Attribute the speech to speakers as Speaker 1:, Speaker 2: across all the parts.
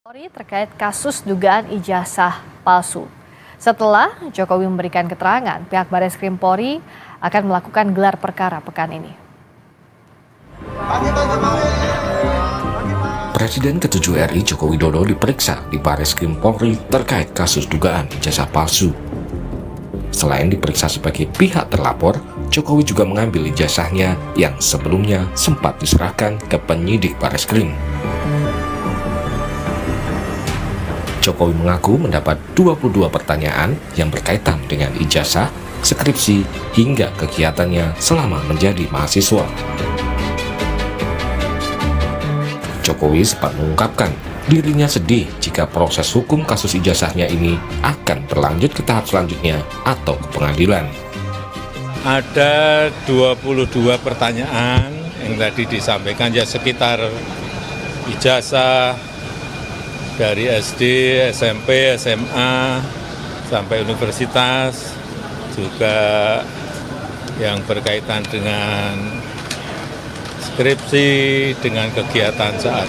Speaker 1: Polri terkait kasus dugaan ijazah palsu. Setelah Jokowi memberikan keterangan, pihak Bareskrim Polri akan melakukan gelar perkara pekan ini.
Speaker 2: Presiden ke-7 RI Joko Widodo diperiksa di Bareskrim Polri terkait kasus dugaan ijazah palsu. Selain diperiksa sebagai pihak terlapor, Jokowi juga mengambil ijazahnya yang sebelumnya sempat diserahkan ke penyidik Bareskrim. Jokowi mengaku mendapat 22 pertanyaan yang berkaitan dengan ijazah, skripsi, hingga kegiatannya selama menjadi mahasiswa. Jokowi sempat mengungkapkan dirinya sedih jika proses hukum kasus ijazahnya ini akan berlanjut ke tahap selanjutnya atau ke pengadilan.
Speaker 3: Ada 22 pertanyaan yang tadi disampaikan, ya sekitar ijazah dari SD, SMP, SMA, sampai universitas, juga yang berkaitan dengan skripsi, dengan kegiatan saat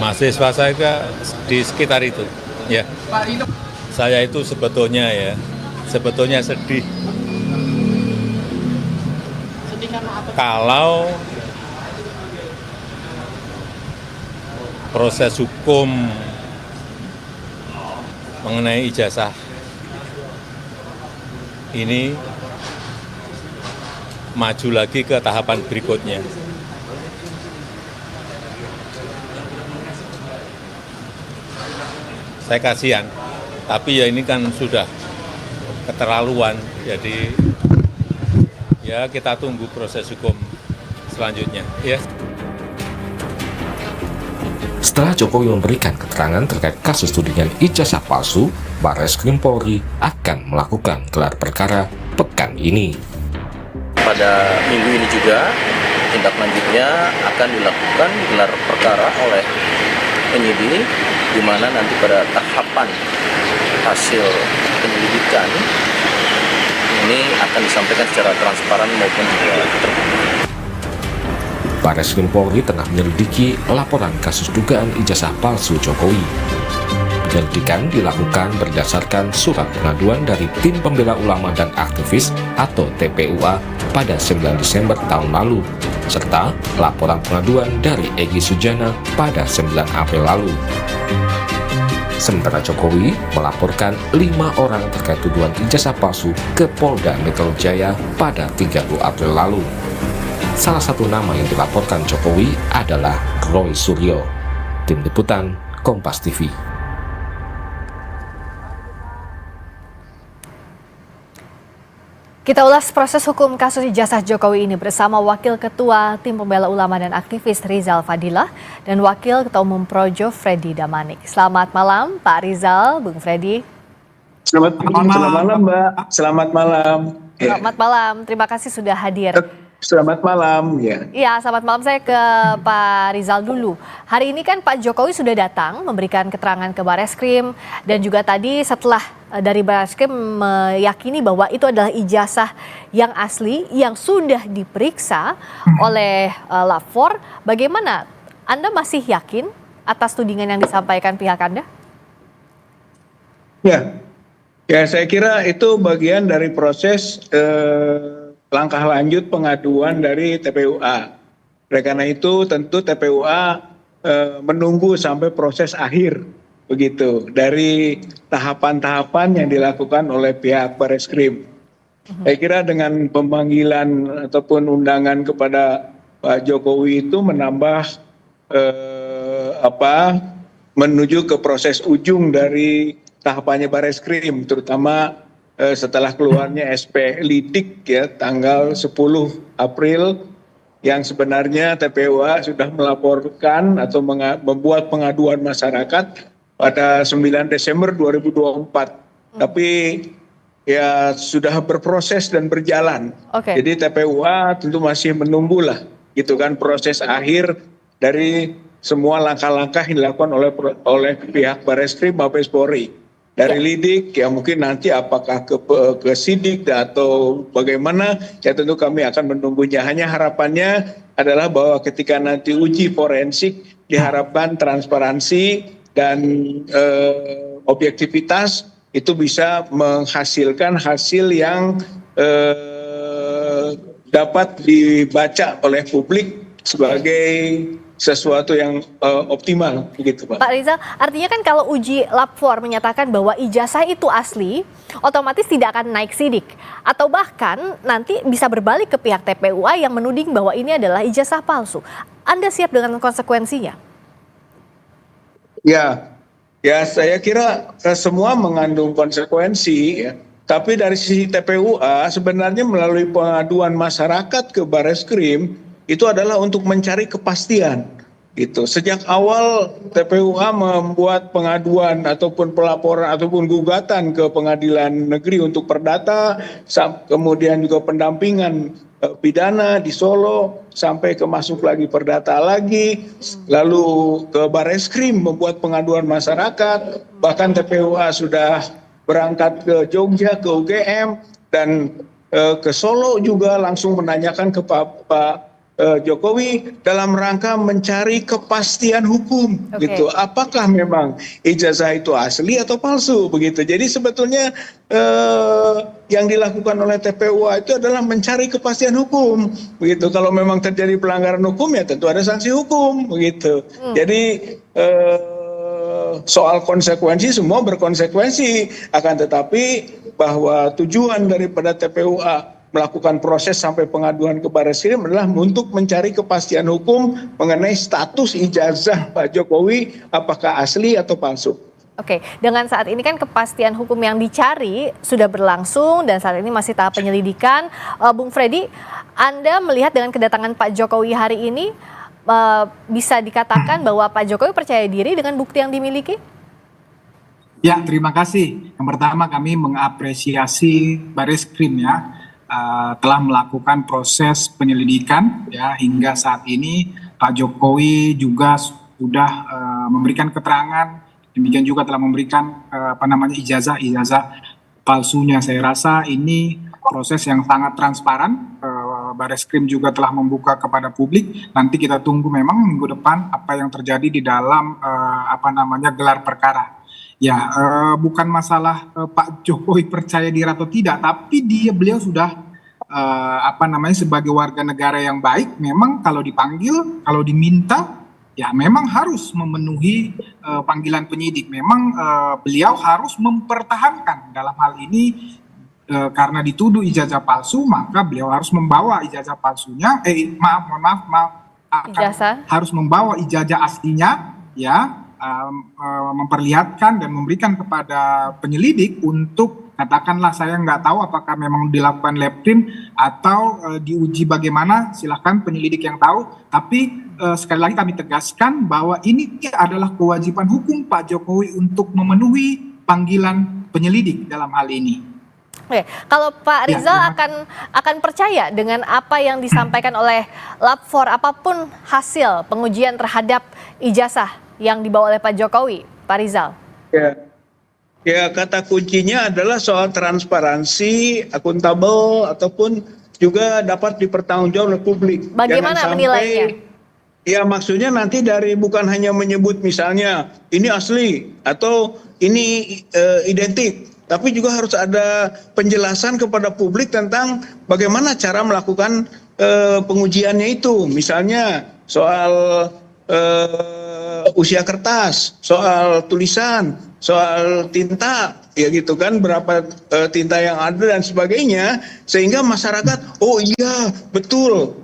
Speaker 3: mahasiswa saya di sekitar itu. Ya, saya itu sebetulnya sedih. Kalau proses hukum mengenai ijazah ini maju lagi ke tahapan berikutnya. Saya kasihan, tapi ya ini kan sudah keterlaluan, jadi ya kita tunggu proses hukum selanjutnya. Ya.
Speaker 2: Setelah Jokowi memberikan keterangan terkait kasus tudingan ijazah palsu, Bareskrim Polri akan melakukan gelar perkara pekan ini.
Speaker 4: Pada minggu ini juga, tindak lanjutnya akan dilakukan gelar perkara oleh penyidik, di mana nanti pada tahapan hasil penyelidikan ini akan disampaikan secara transparan maupun juga terbuka.
Speaker 2: Bareskrim Polri tengah menyelidiki laporan kasus dugaan ijazah palsu Jokowi. Penyelidikan dilakukan berdasarkan surat pengaduan dari Tim Pembela Ulama dan Aktivis atau TPUA pada 9 Desember tahun lalu, serta laporan pengaduan dari Egy Sujana pada 9 April lalu. Sementara Jokowi melaporkan 5 orang terkait tuduhan ijazah palsu ke Polda Metro Jaya pada 30 April lalu. Salah satu nama yang dilaporkan Jokowi adalah Roy Suryo. Tim Liputan, Kompas TV.
Speaker 1: Kita ulas proses hukum kasus ijazah Jokowi ini bersama Wakil Ketua Tim Pembela Ulama dan Aktivis Rizal Fadilah dan Wakil Ketua Umum Projo Freddy Damanik. Selamat malam Pak Rizal, Bung Freddy.
Speaker 5: Selamat malam Mbak, selamat malam.
Speaker 1: Selamat malam, terima kasih sudah hadir.
Speaker 5: Selamat malam ya.
Speaker 1: Iya, selamat malam. Saya ke Pak Rizal dulu. Hari ini kan Pak Jokowi sudah datang memberikan keterangan ke Bareskrim dan juga tadi setelah dari Bareskrim meyakini bahwa itu adalah ijazah yang asli yang sudah diperiksa oleh lapor. Bagaimana? Anda masih yakin atas tudingan yang disampaikan pihak Anda?
Speaker 5: Ya, saya kira itu bagian dari proses langkah lanjut pengaduan dari TPUA. Oleh karena itu tentu TPUA menunggu sampai proses akhir begitu dari tahapan-tahapan yang dilakukan oleh pihak Bareskrim. Saya kira dengan pemanggilan ataupun undangan kepada Pak Jokowi itu menambah menuju ke proses ujung dari tahapannya Bareskrim, terutama setelah keluarnya SP Lidik ya tanggal 10 April yang sebenarnya TPUA sudah melaporkan atau membuat pengaduan masyarakat pada 9 Desember 2024. Tapi ya sudah berproses dan berjalan. Jadi TPUA tentu masih menunggulah gitu kan proses akhir dari semua langkah-langkah yang dilakukan oleh pihak Bareskrim Mabes Polri. Dari lidik ya mungkin nanti apakah ke sidik atau bagaimana ya tentu kami akan menunggunya. Hanya harapannya adalah bahwa ketika nanti uji forensik diharapkan transparansi dan objektivitas itu bisa menghasilkan hasil yang dapat dibaca oleh publik sebagai sesuatu yang optimal, begitu Pak.
Speaker 1: Pak Rizal, artinya kan kalau uji lab 4 menyatakan bahwa ijazah itu asli, otomatis tidak akan naik sidik. Atau bahkan nanti bisa berbalik ke pihak TPUA yang menuding bahwa ini adalah ijazah palsu. Anda siap dengan konsekuensinya?
Speaker 5: Ya, saya kira semua mengandung konsekuensi, ya. Tapi dari sisi TPUA sebenarnya melalui pengaduan masyarakat ke Bareskrim itu adalah untuk mencari kepastian. Gitu. Sejak awal TPUA membuat pengaduan ataupun pelaporan ataupun gugatan ke Pengadilan Negeri untuk perdata, kemudian juga pendampingan pidana di Solo, sampai ke masuk lagi perdata lagi, lalu ke Bareskrim membuat pengaduan masyarakat, bahkan TPUA sudah berangkat ke Jogja, ke UGM, dan ke Solo juga langsung menanyakan ke Pak Jokowi dalam rangka mencari kepastian hukum, gitu. Apakah memang ijazah itu asli atau palsu, begitu. Jadi sebetulnya yang dilakukan oleh TPUA itu adalah mencari kepastian hukum, begitu. Kalau memang terjadi pelanggaran hukum ya tentu ada sanksi hukum, begitu. Jadi soal konsekuensi semua berkonsekuensi, akan tetapi bahwa tujuan daripada TPUA melakukan proses sampai pengaduan ke Bareskrim adalah untuk mencari kepastian hukum mengenai status ijazah Pak Jokowi apakah asli atau palsu.
Speaker 1: Oke, dengan saat ini kan kepastian hukum yang dicari sudah berlangsung dan saat ini masih tahap penyelidikan. Bung Freddy, Anda melihat dengan kedatangan Pak Jokowi hari ini bisa dikatakan bahwa Pak Jokowi percaya diri dengan bukti yang dimiliki?
Speaker 6: Ya, terima kasih. Yang pertama kami mengapresiasi Bareskrim ya. Telah melakukan proses penyelidikan ya hingga saat ini. Pak Jokowi juga sudah memberikan keterangan, demikian juga telah memberikan ijazah palsunya. Saya rasa ini proses yang sangat transparan. Bareskrim juga telah membuka kepada publik. Nanti kita tunggu memang minggu depan apa yang terjadi di dalam gelar perkara. Ya, bukan masalah Pak Jokowi percaya diri atau tidak, tapi beliau sudah sebagai warga negara yang baik, memang kalau dipanggil, kalau diminta, ya memang harus memenuhi panggilan penyidik. Memang beliau harus mempertahankan dalam hal ini karena dituduh ijazah palsu, maka beliau harus membawa ijazah palsunya. Harus membawa ijazah aslinya, ya. Memperlihatkan dan memberikan kepada penyelidik untuk katakanlah saya nggak tahu apakah memang dilakukan lab print atau diuji bagaimana, silahkan penyelidik yang tahu, tapi sekali lagi kami tegaskan bahwa ini adalah kewajiban hukum Pak Jokowi untuk memenuhi panggilan penyelidik dalam hal ini.
Speaker 1: Oke, kalau Pak Rizal akan percaya dengan apa yang disampaikan oleh lab 4 apapun hasil pengujian terhadap ijazah yang dibawa oleh Pak Jokowi, Pak Rizal?
Speaker 5: Ya, kata kuncinya adalah soal transparansi, akuntabel, ataupun juga dapat dipertanggungjawabkan oleh publik.
Speaker 1: Bagaimana menilainya?
Speaker 5: Ya, maksudnya nanti dari bukan hanya menyebut misalnya ini asli atau ini identik, tapi juga harus ada penjelasan kepada publik tentang bagaimana cara melakukan pengujiannya itu. Misalnya soal usia kertas, soal tulisan, soal tinta, ya gitu kan, berapa tinta yang ada dan sebagainya, sehingga masyarakat, oh iya betul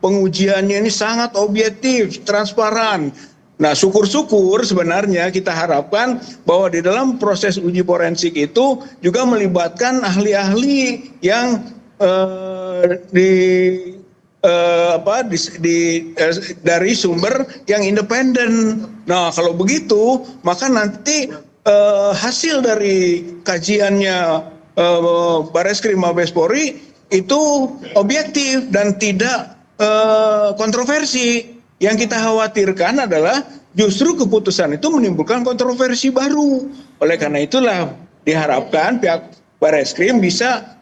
Speaker 5: pengujiannya ini sangat objektif, transparan. Nah, syukur-syukur sebenarnya kita harapkan bahwa di dalam proses uji forensik itu juga melibatkan ahli-ahli yang dari sumber yang independen. Nah, kalau begitu maka nanti hasil dari kajiannya Bareskrim Mabes Polri itu objektif dan tidak kontroversi. Yang kita khawatirkan adalah justru keputusan itu menimbulkan kontroversi baru. Oleh karena itulah diharapkan pihak Bareskrim bisa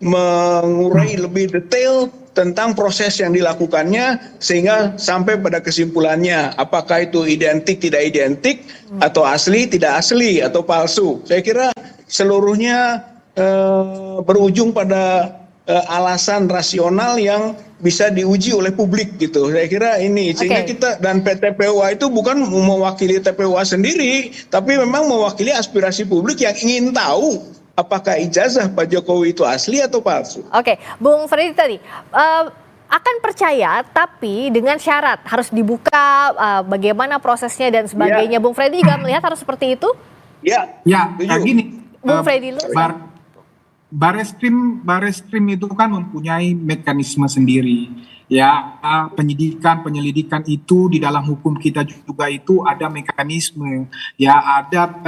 Speaker 5: mengurai lebih detail tentang proses yang dilakukannya sehingga sampai pada kesimpulannya apakah itu identik tidak identik atau asli tidak asli atau palsu. Saya kira seluruhnya berujung pada alasan rasional yang bisa diuji oleh publik gitu. Saya kira ini sehingga kita dan PT PUA itu bukan mewakili TPUA sendiri, tapi memang mewakili aspirasi publik yang ingin tahu apakah ijazah Pak Jokowi itu asli atau palsu.
Speaker 1: Oke, Bung Freddy tadi akan percaya tapi dengan syarat harus dibuka bagaimana prosesnya dan sebagainya. Bung Freddy juga melihat harus seperti itu?
Speaker 6: Ya, gini.
Speaker 1: Bung Freddy
Speaker 6: Bareskrim itu kan mempunyai mekanisme sendiri. Ya, penyelidikan itu di dalam hukum kita juga itu ada mekanisme. Ya, ada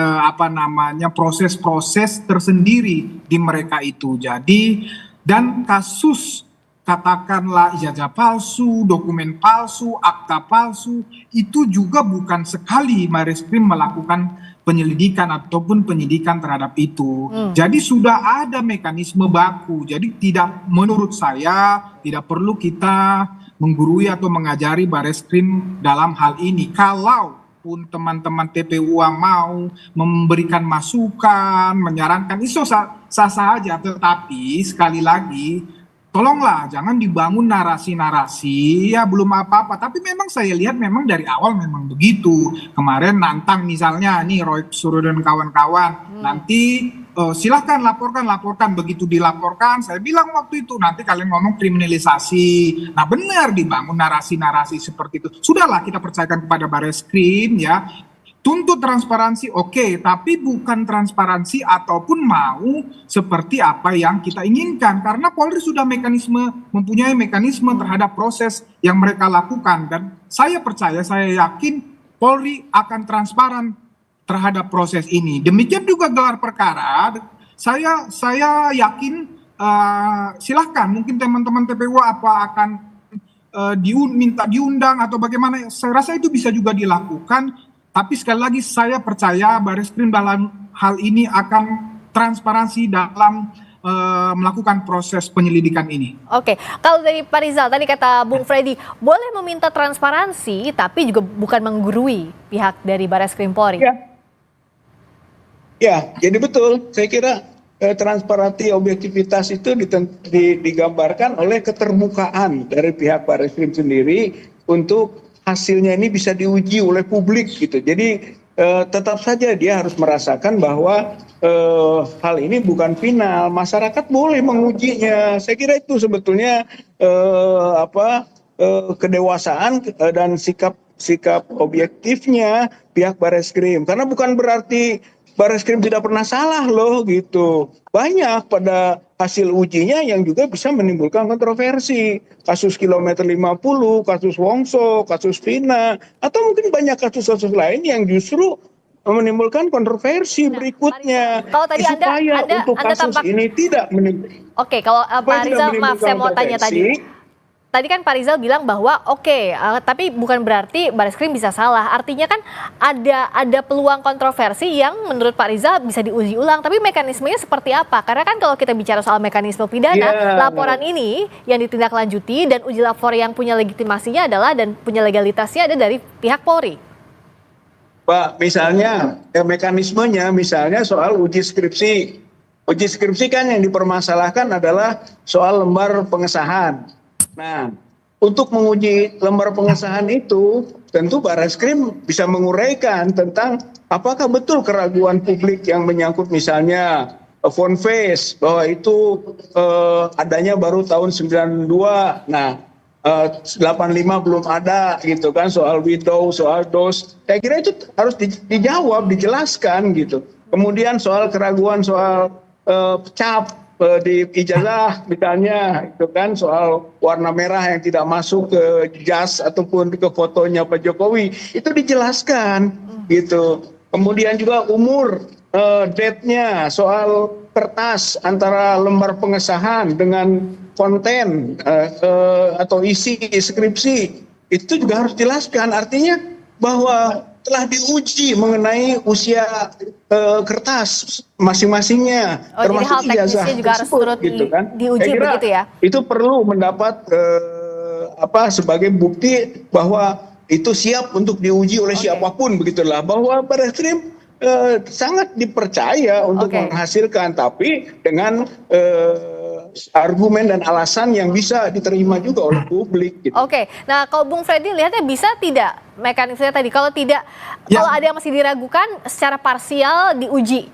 Speaker 6: proses-proses tersendiri di mereka itu. Jadi, dan kasus katakanlah ijazah palsu, dokumen palsu, akta palsu, itu juga bukan sekali Bareskrim melakukan penyelidikan ataupun penyidikan terhadap itu. Jadi sudah ada mekanisme baku. Jadi menurut saya tidak perlu kita menggurui atau mengajari Bareskrim dalam hal ini. Kalaupun teman-teman TPUA mau memberikan masukan, menyarankan, itu sah-sah saja. Tetapi sekali lagi, tolonglah jangan dibangun narasi-narasi ya belum apa-apa. Tapi memang saya lihat memang dari awal memang begitu. Kemarin nantang misalnya nih Roy Suryo dan kawan-kawan, nanti silahkan laporkan. Begitu dilaporkan, saya bilang waktu itu nanti kalian ngomong kriminalisasi. Nah benar dibangun narasi-narasi seperti itu. Sudahlah kita percayakan kepada Bareskrim ya. Tuntut transparansi oke, tapi bukan transparansi ataupun mau seperti apa yang kita inginkan. Karena Polri sudah mempunyai mekanisme terhadap proses yang mereka lakukan. Dan saya percaya, saya yakin Polri akan transparan terhadap proses ini. Demikian juga gelar perkara, saya yakin silahkan mungkin teman-teman TPU akan minta diundang atau bagaimana. Saya rasa itu bisa juga dilakukan. Tapi sekali lagi saya percaya Bareskrim dalam hal ini akan transparansi dalam melakukan proses penyelidikan ini. Oke,
Speaker 1: kalau dari Pak Rizal tadi kata Bung Freddy boleh meminta transparansi tapi juga bukan menggurui pihak dari Bareskrim Polri.
Speaker 5: Ya, jadi betul. Saya kira transparansi objektivitas itu digambarkan oleh keterbukaan dari pihak Bareskrim sendiri untuk hasilnya ini bisa diuji oleh publik gitu. Jadi tetap saja dia harus merasakan bahwa hal ini bukan final. Masyarakat boleh mengujinya. Saya kira itu sebetulnya kedewasaan dan sikap objektifnya pihak Bareskrim. Karena bukan berarti Bareskrim tidak pernah salah loh gitu. Banyak pada hasil ujinya yang juga bisa menimbulkan kontroversi. Kasus kilometer 50, kasus Wongso, kasus Vina, atau mungkin banyak kasus-kasus lain yang justru menimbulkan kontroversi berikutnya.
Speaker 1: Kalau tadi
Speaker 5: supaya untuk kasus ini tidak menimbulkan.
Speaker 1: Oke, kalau Pak Rizal, maaf saya mau tanya tadi. Tadi kan Pak Rizal bilang bahwa tapi bukan berarti Bareskrim bisa salah. Artinya kan ada peluang kontroversi yang menurut Pak Rizal bisa diuji ulang. Tapi mekanismenya seperti apa? Karena kan kalau kita bicara soal mekanisme pidana, laporan ini yang ditindaklanjuti dan uji lapor yang punya legitimasinya adalah dan punya legalitasnya ada dari pihak Polri.
Speaker 5: Pak, misalnya mekanismenya misalnya soal uji skripsi. Uji skripsi kan yang dipermasalahkan adalah soal lembar pengesahan. Nah, untuk menguji lembar pengesahan itu, tentu Bareskrim bisa menguraikan tentang apakah betul keraguan publik yang menyangkut misalnya phone face, bahwa itu adanya baru tahun 92, nah 85 belum ada gitu kan, soal widow, soal dos. Saya kira itu harus dijawab, dijelaskan gitu. Kemudian soal keraguan soal cap di ijazah misalnya itu kan soal warna merah yang tidak masuk ke jas ataupun ke fotonya Pak Jokowi itu dijelaskan gitu. Kemudian juga umur date-nya, soal kertas antara lembar pengesahan dengan konten atau isi skripsi itu juga harus dijelaskan. Artinya bahwa telah diuji mengenai usia kertas masing-masingnya,
Speaker 1: Oh, jadi hal
Speaker 5: termasuk ijazah
Speaker 1: teknisnya juga harus
Speaker 5: tersebut,
Speaker 1: turut
Speaker 5: gitu kan.
Speaker 1: diuji
Speaker 5: Saya kira
Speaker 1: begitu ya?
Speaker 5: itu perlu mendapat sebagai bukti bahwa itu siap untuk diuji oleh siapapun, begitulah. Bahwa Barreskrim sangat dipercaya untuk menghasilkan, tapi dengan argumen dan alasan yang bisa diterima juga oleh publik. Gitu.
Speaker 1: Oke, nah kalau Bung Freddy lihatnya bisa tidak mekanismenya tadi? Kalau tidak, kalau ada yang masih diragukan, secara parsial diuji.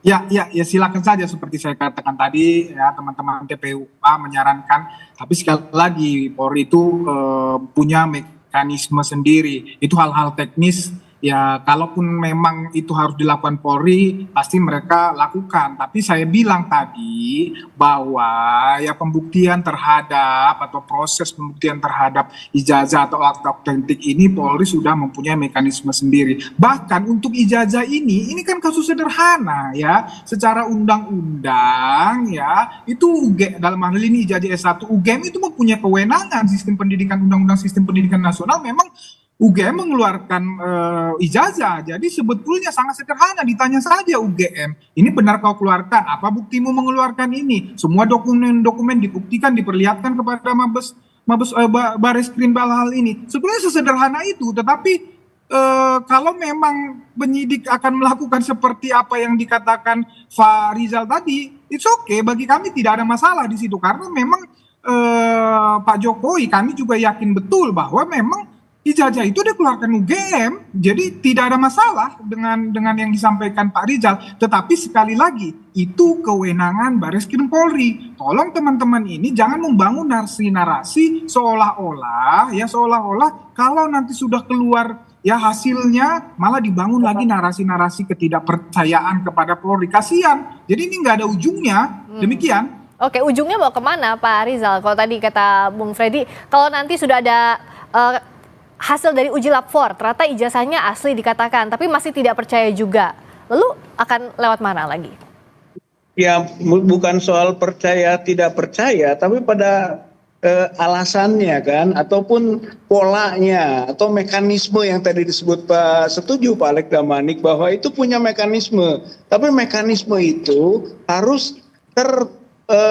Speaker 6: Ya silakan saja seperti saya katakan tadi ya, teman-teman TPUA menyarankan, tapi sekali lagi Polri itu punya mekanisme sendiri. Itu hal-hal teknis ya, kalaupun memang itu harus dilakukan Polri pasti mereka lakukan. Tapi saya bilang tadi bahwa ya pembuktian terhadap atau proses pembuktian terhadap ijazah atau akta autentik ini Polri sudah mempunyai mekanisme sendiri. Bahkan untuk ijazah ini kan kasus sederhana ya, secara undang-undang ya, itu dalam hal ini ijazah S1 UGM itu mempunyai kewenangan. Sistem pendidikan, undang-undang sistem pendidikan nasional memang UGM mengeluarkan ijazah. Jadi sebetulnya sangat sederhana, ditanya saja UGM, ini benar kau keluarkan, apa buktimu mengeluarkan ini? Semua dokumen-dokumen dibuktikan, diperlihatkan kepada Barreskrim hal ini. Sebenarnya sesederhana itu, tetapi kalau memang penyidik akan melakukan seperti apa yang dikatakan Pak Rizal tadi, it's okay, bagi kami tidak ada masalah di situ, karena memang Pak Jokowi, kami juga yakin betul bahwa memang ijazah itu dikeluarkan UGM, jadi tidak ada masalah dengan yang disampaikan Pak Rizal. Tetapi sekali lagi, itu kewenangan Barreskrim Polri. Tolong teman-teman ini jangan membangun narasi-narasi seolah-olah kalau nanti sudah keluar ya hasilnya malah dibangun lagi narasi-narasi ketidakpercayaan kepada Polri. Kasihan. Jadi ini nggak ada ujungnya. Demikian.
Speaker 1: Oke, ujungnya mau kemana Pak Rizal? Kalau tadi kata Bung Freddy, kalau nanti sudah ada hasil dari uji lab 4, ternyata ijazahnya asli dikatakan, tapi masih tidak percaya juga. Lalu akan lewat mana lagi?
Speaker 5: Ya, bukan soal percaya tidak percaya, tapi pada alasannya kan, ataupun polanya, atau mekanisme yang tadi disebut Pak, setuju Pak Alex Damanik bahwa itu punya mekanisme. Tapi mekanisme itu harus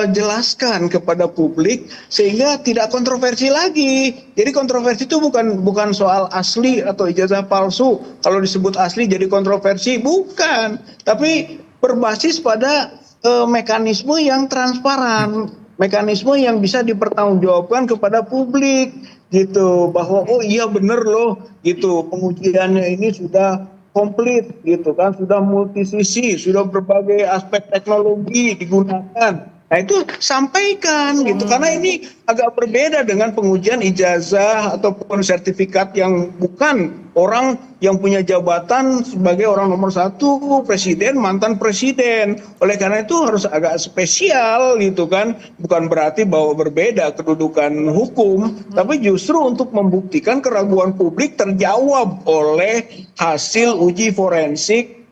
Speaker 5: jelaskan kepada publik sehingga tidak kontroversi lagi. Jadi kontroversi itu bukan soal asli atau ijazah palsu. Kalau disebut asli jadi kontroversi, bukan. Tapi berbasis pada mekanisme yang transparan, mekanisme yang bisa dipertanggungjawabkan kepada publik gitu, bahwa oh iya bener loh gitu, pengujiannya ini sudah komplit gitu kan, sudah multisisi, sudah berbagai aspek teknologi digunakan. Nah itu sampaikan gitu, karena ini agak berbeda dengan pengujian ijazah ataupun sertifikat yang bukan orang yang punya jabatan sebagai orang nomor 1, presiden, mantan presiden. Oleh karena itu harus agak spesial gitu kan, bukan berarti bahwa berbeda kedudukan hukum, tapi justru untuk membuktikan keraguan publik terjawab oleh hasil uji forensik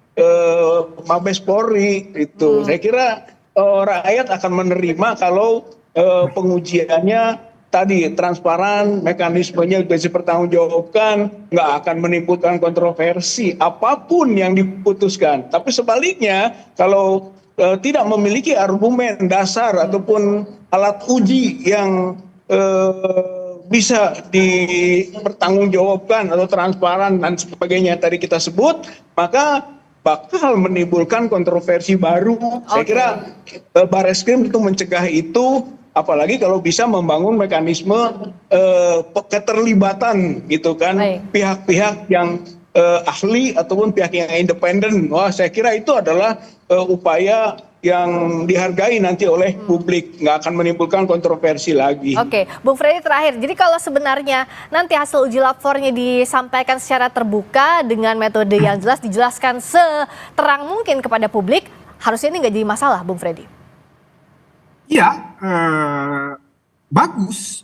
Speaker 5: Mabes Polri itu. Saya kira rakyat akan menerima kalau pengujiannya tadi transparan, mekanismenya bisa dipertanggungjawabkan, nggak akan menimbulkan kontroversi apapun yang diputuskan. Tapi sebaliknya, kalau tidak memiliki argumen dasar ataupun alat uji yang bisa dipertanggungjawabkan atau transparan dan sebagainya tadi kita sebut, maka bakal menimbulkan kontroversi baru. Saya kira Barreskrim itu mencegah itu, apalagi kalau bisa membangun mekanisme keterlibatan gitu kan, pihak-pihak yang ahli ataupun pihak yang independen. Wah, saya kira itu adalah upaya yang dihargai nanti oleh publik, nggak akan menimbulkan kontroversi lagi.
Speaker 1: Oke, Bung Freddy terakhir, jadi kalau sebenarnya nanti hasil uji lab 4-nya disampaikan secara terbuka dengan metode yang jelas, dijelaskan seterang mungkin kepada publik, harusnya ini nggak jadi masalah, Bung Freddy?
Speaker 6: Iya, bagus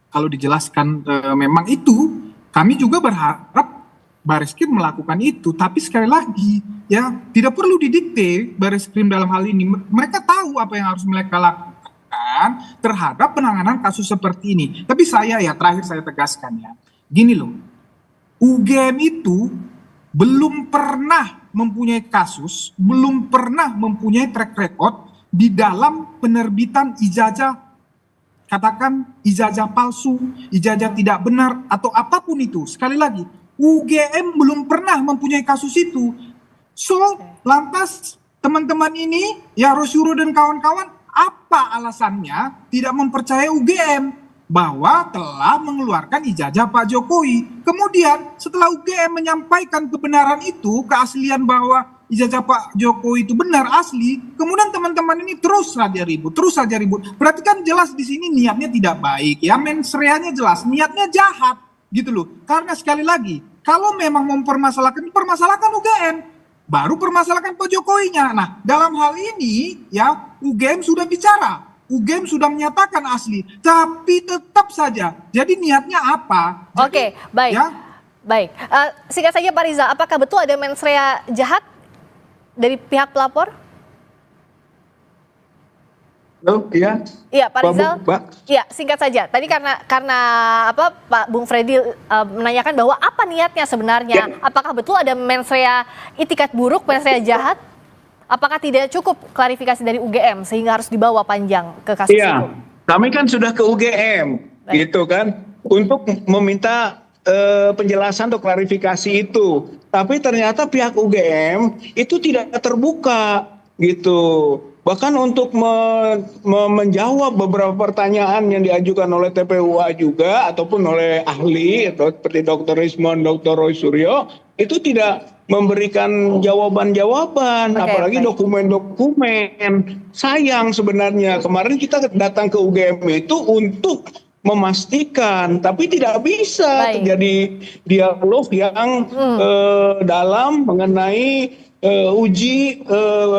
Speaker 6: kalau dijelaskan memang itu. Kami juga berharap Barreskrim melakukan itu, tapi sekali lagi ya tidak perlu didikte Barreskrim dalam hal ini. Mereka tahu apa yang harus mereka lakukan terhadap penanganan kasus seperti ini. Tapi saya terakhir saya tegaskan ya, gini loh, UGM itu belum pernah mempunyai kasus, belum pernah mempunyai track record di dalam penerbitan ijazah, katakan ijazah palsu, ijazah tidak benar, atau apapun itu. Sekali lagi, UGM belum pernah mempunyai kasus itu. So, lantas teman-teman ini, ya Rosyuro dan kawan-kawan, apa alasannya tidak mempercayai UGM? Bahwa telah mengeluarkan ijazah Pak Jokowi. Kemudian setelah UGM menyampaikan kebenaran itu, keaslian bahwa ijazah Pak Jokowi itu benar asli, kemudian teman-teman ini terus saja ribut. Berarti kan jelas di sini niatnya tidak baik ya, mensreanya jelas, niatnya jahat gitu loh. Karena sekali lagi, kalau memang mempermasalahkan, permasalahkan UGM, baru permasalahkan Pak Jokowinya. Nah, dalam hal ini ya UGM sudah bicara. UGM sudah menyatakan asli, tapi tetap saja. Jadi niatnya apa?
Speaker 1: Oke, baik.
Speaker 6: Ya?
Speaker 1: Baik. Singkat saja Pak Rizal, apakah betul ada mens rea jahat dari pihak pelapor?
Speaker 5: Oh, iya.
Speaker 1: Iya, Pak Rizal.
Speaker 5: Pak.
Speaker 1: Iya, singkat saja. Tadi karena apa Pak Bung Freddy menanyakan bahwa apa niatnya sebenarnya?
Speaker 5: Ya.
Speaker 1: Apakah betul ada mens rea itikat buruk, mens rea jahat? Apakah tidak cukup klarifikasi dari UGM sehingga harus dibawa panjang ke kasus
Speaker 5: Iya,
Speaker 1: itu?
Speaker 5: kami kan sudah ke UGM,
Speaker 1: Baik.
Speaker 5: gitu kan, untuk meminta penjelasan atau klarifikasi itu. Tapi ternyata pihak UGM itu tidak terbuka, gitu. Bahkan untuk menjawab beberapa pertanyaan yang diajukan oleh TPUA juga ataupun oleh ahli seperti Dr. Rismon, Dr. Roy Suryo, itu tidak memberikan jawaban-jawaban,
Speaker 1: Oke,
Speaker 5: apalagi
Speaker 1: baik.
Speaker 5: dokumen-dokumen. Sayang sebenarnya, kemarin kita datang ke UGM itu untuk memastikan, tapi tidak bisa
Speaker 1: Baik.
Speaker 5: terjadi dialog yang dalam mengenai uji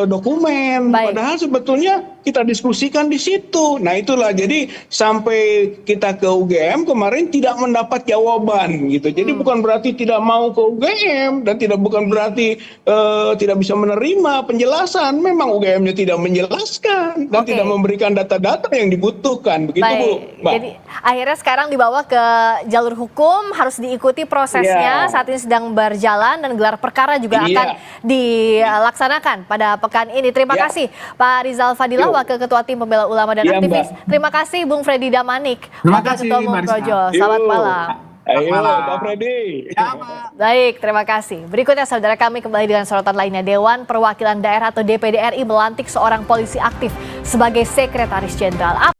Speaker 5: dokumen.
Speaker 1: Baik.
Speaker 5: Padahal sebetulnya kita diskusikan di situ. Nah itulah, jadi sampai kita ke UGM kemarin tidak mendapat jawaban gitu. Jadi bukan berarti tidak mau ke UGM dan bukan berarti tidak bisa menerima penjelasan. Memang UGM-nya tidak menjelaskan dan
Speaker 1: Oke.
Speaker 5: tidak memberikan data-data yang dibutuhkan. Begitu Bu.
Speaker 1: Baik,
Speaker 5: Mbak.
Speaker 1: jadi akhirnya sekarang dibawa ke jalur hukum, harus diikuti prosesnya.
Speaker 5: Iya.
Speaker 1: Saat ini sedang berjalan dan gelar perkara juga
Speaker 5: Iya.
Speaker 1: akan dilaksanakan pada pekan ini. Terima
Speaker 5: Ya.
Speaker 1: kasih Pak Rizal Fadilah,
Speaker 5: Yuk.
Speaker 1: Wakil Ketua Tim Pembela Ulama dan
Speaker 5: Iya,
Speaker 1: Aktivis.
Speaker 5: Mbak.
Speaker 1: Terima kasih Bung Freddy Damanik,
Speaker 6: Terima
Speaker 1: Wakil
Speaker 6: kasih,
Speaker 1: Ketua Umum
Speaker 6: Mbak Rizal.
Speaker 1: Projo. Selamat
Speaker 5: Yuk.
Speaker 1: malam.
Speaker 5: Ayo
Speaker 6: Malam.
Speaker 5: Pak Freddy.
Speaker 6: Ya, Pak.
Speaker 1: Baik, terima kasih. Berikutnya saudara kami kembali dengan sorotan lainnya. Dewan Perwakilan Daerah atau DPD RI melantik seorang polisi aktif sebagai Sekretaris Jenderal.